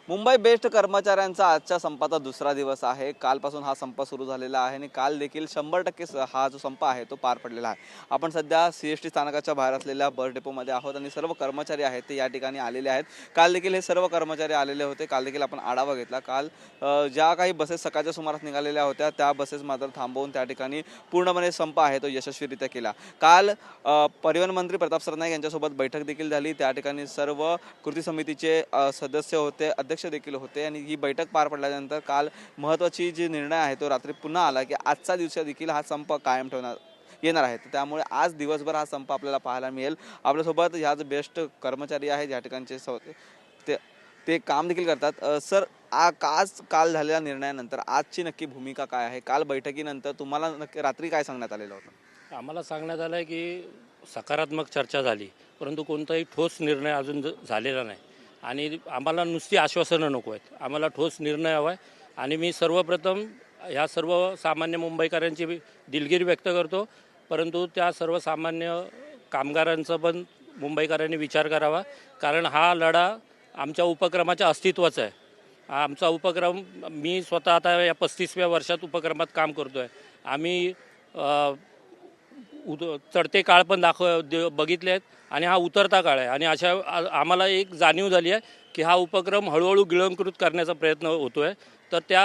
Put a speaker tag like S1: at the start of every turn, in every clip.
S1: Mumbai best कर्मचाऱ्यांचा आजच्या संपाचा दुसरा दिवस आहे। कालपासून हा संप सुरू झालेला आहे आणि काल देखील 100% हा जो संप आहे तो पार पडलेला आहे। आपण सध्या सीएसटी स्थानकाच्या बाहेर असलेल्या बस डेपोमध्ये आहोत आणि सर्व कर्मचारी आहेत ते या ठिकाणी आलेले आहेत। काल देखील हे सर्व कर्मचारी आलेले होते। काल देखील आपण आढावा घेतला। काल ज्या काही बसेस सकाळच्या सुमारास निघालेल्या होत्या त्या बसेस मात्र थांबवून त्या ठिकाणी पूर्णपणे संप आहे तो यशस्वीरित्या केला। काल परिवहन मंत्री प्रताप सरनाईक यांच्यासोबत बैठक देखील झाली। त्या ठिकाणी सर्व कृती समितीचे सदस्य होते, अध्यक्ष देखील होते आणि ही बैठक पार पडल्यानंतर काल महत्त्वाची जी निर्णय आहे तो रात्री पुन्हा आला की आजचा दिवस देखील हा संप कायम ठेवणार येणार आहे। त्यामुळे आज दिवसभर हा संप आपल्याला पाहायला मिळेल। आपल्यासोबत ह्याच बेस्ट कर्मचारी आहेत या ठिकाणचे ते ते काम देखील करतात। सर, काल झालेल्या निर्णयानंतर आजची नक्की भूमिका काय आहे? काल बैठकीनंतर तुम्हाला नक्की रात्री काय सांगण्यात आलेलं होतं?
S2: आम्हाला सांगण्यात आलं आहे की सकारात्मक चर्चा झाली, परंतु कोणताही ठोस निर्णय अजून झालेला नाही आणि आम्हाला नुसती आश्वासनं नको आहेत, आम्हाला ठोस निर्णय हवा आहे। आणि मी सर्वप्रथम ह्या सर्व सामान्य मुंबईकरांची दिलगिरी व्यक्त करतो, परंतु त्या सर्वसामान्य कामगारांचा पण मुंबईकरांनी विचार करावा, कारण हा लढा आमच्या उपक्रमाच्या अस्तित्वाचा आहे। आमचा उपक्रम, मी स्वतः आता या 35व्या वर्षात उपक्रमात काम करतो आहे। आम्ही चढते काळ पण बघितले आहेत आणि हा उतरता काळ आहे आणि अशा आम्हाला एक जाणीव झाली आहे की हा उपक्रम हळूहळू गिळंकृत करण्याचा प्रयत्न होतो आहे। तर त्या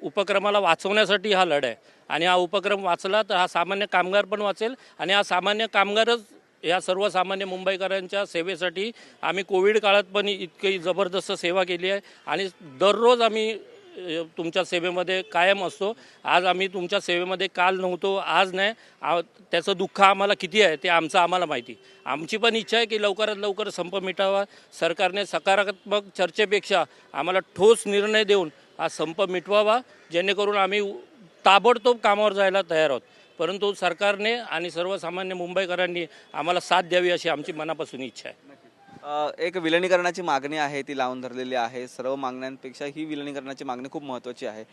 S2: उपक्रमाला वाचवण्यासाठी हा लढा आहे आणि हा उपक्रम वाचला तर हा सामान्य कामगार पण वाचेल आणि हा सामान्य कामगारच या सर्वसामान्य मुंबईकरांच्या सेवेसाठी आम्ही कोविड काळात पण इतकी जबरदस्त सेवा केली आहे आणि दररोज आम्ही तुमच्या सेवेमध्ये कायम असतो। आज आम्ही तुमच्या सेवेमध्ये काल नव्हतो, आज नाही, त्याचं दुःख आम्हाला किती आहे ते आम्हाला माहिती। आमची पण इच्छा आहे की लवकरात लवकर संप मिटावा। सरकारने सकारात्मक चर्चेपेक्षा आम्हाला ठोस निर्णय देऊन हा संप मिटवावा, जेणेकरून आम्ही ताबडतोब कामावर जायला तयार आहोत। परंतु सरकारने आणि सर्वसामान्य मुंबईकरांनी आम्हाला साथ द्यावी अशी आमची मनापासून इच्छा आहे।
S1: एक विलिनीकरणाची मागणी आहे ती लावून धरलेली आहे। सर्व मागण्यांपेक्षा ही विलिनीकरणाची मागणी खूप महत्त्वाची आहे।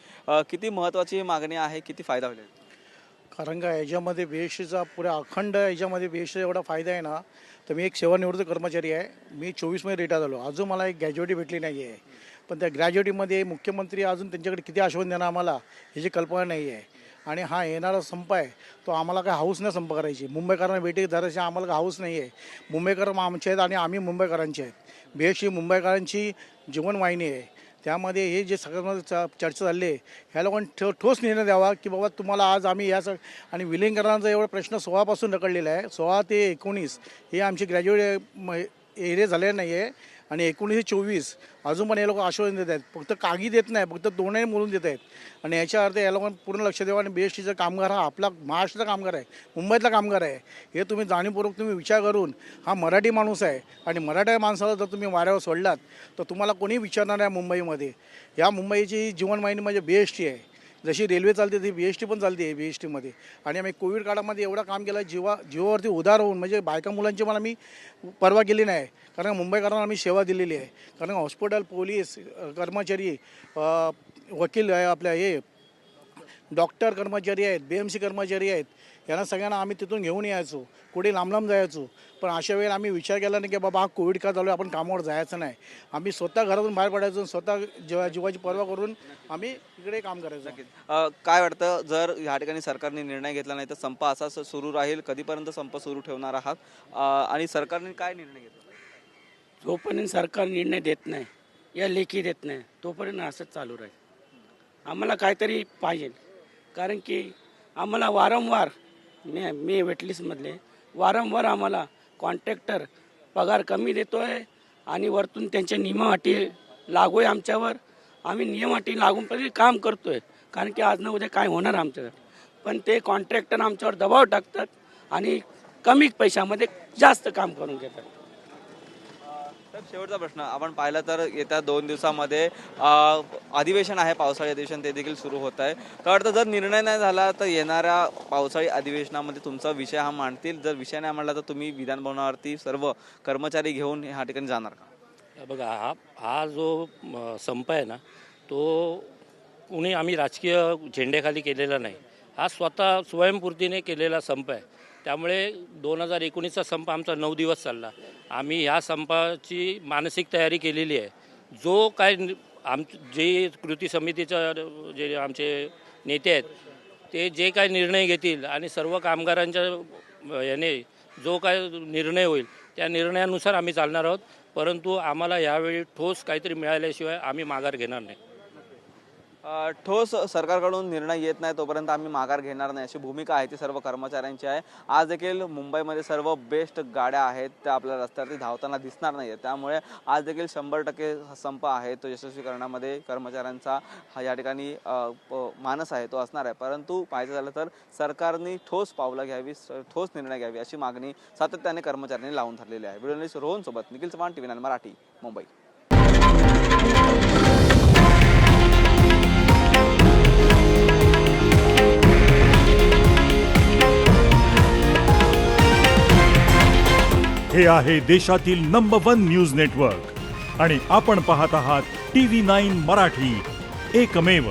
S1: किती महत्त्वाची ही मागणी आहे, किती फायदा होईल?
S3: कारण का याच्यामध्ये BSTचा पुऱ्या अखंड याच्यामध्ये BSTचा एवढा फायदा आहे ना, तर मी एक सेवानिवृत्त कर्मचारी आहे। मी 24मध्ये रिटायर झालो, अजून मला एक ग्रॅज्युएटी भेटली नाही आहे। पण त्या ग्रॅज्युएटीमध्ये मुख्यमंत्री अजून त्यांच्याकडे किती आश्वासन देणार आम्हाला ह्याची कल्पना नाही आहे। आणि हा येणारा संप आहे तो आम्हाला काय हाऊस नाही संप करायची, मुंबईकरांना भेटी धरायची आम्हाला काय हाऊस नाही आहे। मुंबईकर आमचे आहेत आणि आम्ही मुंबईकरांचे आहेत। BST मुंबईकरांची जीवनवाहिनी आहे। त्यामध्ये हे जे सगळं चर्चा झाली आहे ह्या लोकांनी ठोस निर्णय द्यावा की बाबा तुम्हाला आज आम्ही आणि विलिनीकरणाचा एवढा प्रश्न 16पासून ढकललेला आहे। 16 ते 19 हे आमचे ग्रॅज्युएट एरिया झाले नाही आहे आणि 19 ते 24 अजून पण हे लोक आश्वासन देत आहेत, फक्त कागदी देत नाही, फक्त दोन्ही बोलून देत आहेत। आणि याच्या अर्थ या लोकांना पूर्ण लक्ष द्यावं आणि BSTचा कामगार हा आपला महाराष्ट्राचा कामगार आहे, मुंबईतला कामगार आहे। हे तुम्ही जाणीवपूर्वक तुम्ही विचार करून, हा मराठी माणूस आहे आणि मराठा माणसाला जर तुम्ही वाऱ्यावर सोडलात तर तुम्हाला कोणी विचारणार आहे मुंबईमध्ये। या मुंबईची जीवनवाहिनी म्हणजे BST आहे। जशी रेल्वे चालते ती BST पण चालते आहे BSTमध्ये। आणि आम्ही कोविड काळामध्ये एवढं काम केलं, जीवावरती उदार होऊन, म्हणजे बायका मुलांची मला मी पर्वा केली नाही, कारण मुंबईकरांना आम्ही सेवा दिलेली आहे। कारण हॉस्पिटल, पोलीस कर्मचारी, वकील आहे, आपल्या हे डॉक्टर कर्मचारी आहेत, BMC कर्मचारी आहेत, यांना सगळ्यांना आम्ही तिथून घेऊन यायचो, कुठे लांब जायचो। पण अशा वेळेला आम्ही विचार केला नाही की बाबा हा कोविड काळ चालू आहे, आपण कामावर जायचं नाही। आम्ही स्वतः घरातून बाहेर पडायचो, स्वतः जीवाची पर्वा करून आम्ही इकडे काम करायचो।
S1: काय वाटतं, जर ह्या ठिकाणी सरकारने निर्णय घेतला नाही तर संप असाच सुरू राहील? कधीपर्यंत संप सुरू ठेवणार आहात आणि सरकारने काय निर्णय घेतला?
S4: जोपर्यंत सरकार निर्णय देत नाही या लेखी देत नाही तोपर्यंत असंच चालू राहील। आम्हाला काहीतरी पाहिजे, कारण की आम्हाला वारंवार मी वेटलिस्टमधले वारंवार आम्हाला कॉन्ट्रॅक्टर पगार कमी देतो आहे आणि वरतून त्यांच्या नियमाअटी लागू आहे आमच्यावर। आम्ही नियमाअटी लागून पण काम करतो आहे, कारण की आज न उद्या काय होणार आमच्याकडे। पण ते कॉन्ट्रॅक्टर आमच्यावर दबाव टाकतात आणि कमी पैशामध्ये जास्त काम करून घेतात।
S1: शेवटचा प्रश्न, आपण पाहिलं तर येत्या 2 दिवसामध्ये अधिवेशन आहे, पावसाळी अधिवेशन, ते देखील सुरू होत आहे। तर वाटतं जर निर्णय नाही झाला तर येणाऱ्या पावसाळी अधिवेशनामध्ये तुमचा विषय हा मांडतील? जर विषय नाही मांडला तर तुम्ही विधान भवनावरती सर्व कर्मचारी घेऊन ह्या ठिकाणी जाणार का?
S2: बघा, हा जो संप आहे ना, तो कुणी आम्ही राजकीय झेंड्याखाली केलेला नाही, हा स्वतः स्वयंपूर्तीने केलेला संप आहे। त्यामुळे 2019चा संप आमचा 9 दिवस चालला। आम्ही ह्या संपाची मानसिक तयारी केलेली आहे। जो काय जे कृती समितीचं जे आमचे नेते आहेत ते जे काय निर्णय घेतील आणि सर्व कामगारांच्या याने जो काय निर्णय होईल त्या निर्णयानुसार आम्ही चालणार आहोत. परंतु आम्हाला यावेळी ठोस काहीतरी मिळाल्याशिवाय आम्ही माघार घेणार नाही.
S1: ठोस सरकारकडून निर्णय येत नाही तोपर्यंत आम्ही माघार घेणार नाही अशी भूमिका आहे ती सर्व कर्मचाऱ्यांची आहे. आज देखील मुंबईमध्ये सर्व बेस्ट गाड्या आहेत त्या आपल्या रस्त्यावरती धावताना दिसणार नाही. त्यामुळे आज देखील 100% संप आहे तो यशस्वी करण्यामध्ये कर्मचाऱ्यांचा या ठिकाणी मानस आहे तो असणार आहे. परंतु पाहायचं झालं तर सरकारने ठोस पावलं घ्यावी, ठोस निर्णय घ्यावी अशी मागणी सातत्याने कर्मचाऱ्यांनी लावून धरलेली आहे. व्हिडिओ जर्नलिस्ट रोहन सोबत निखिल चव्हाण, TV9 मराठी, मुंबई.
S5: हे आहे देशातील नंबर 1 न्यूज नेटवर्क आणि आपण पाहत आहात TV9 मराठी, एकमेव.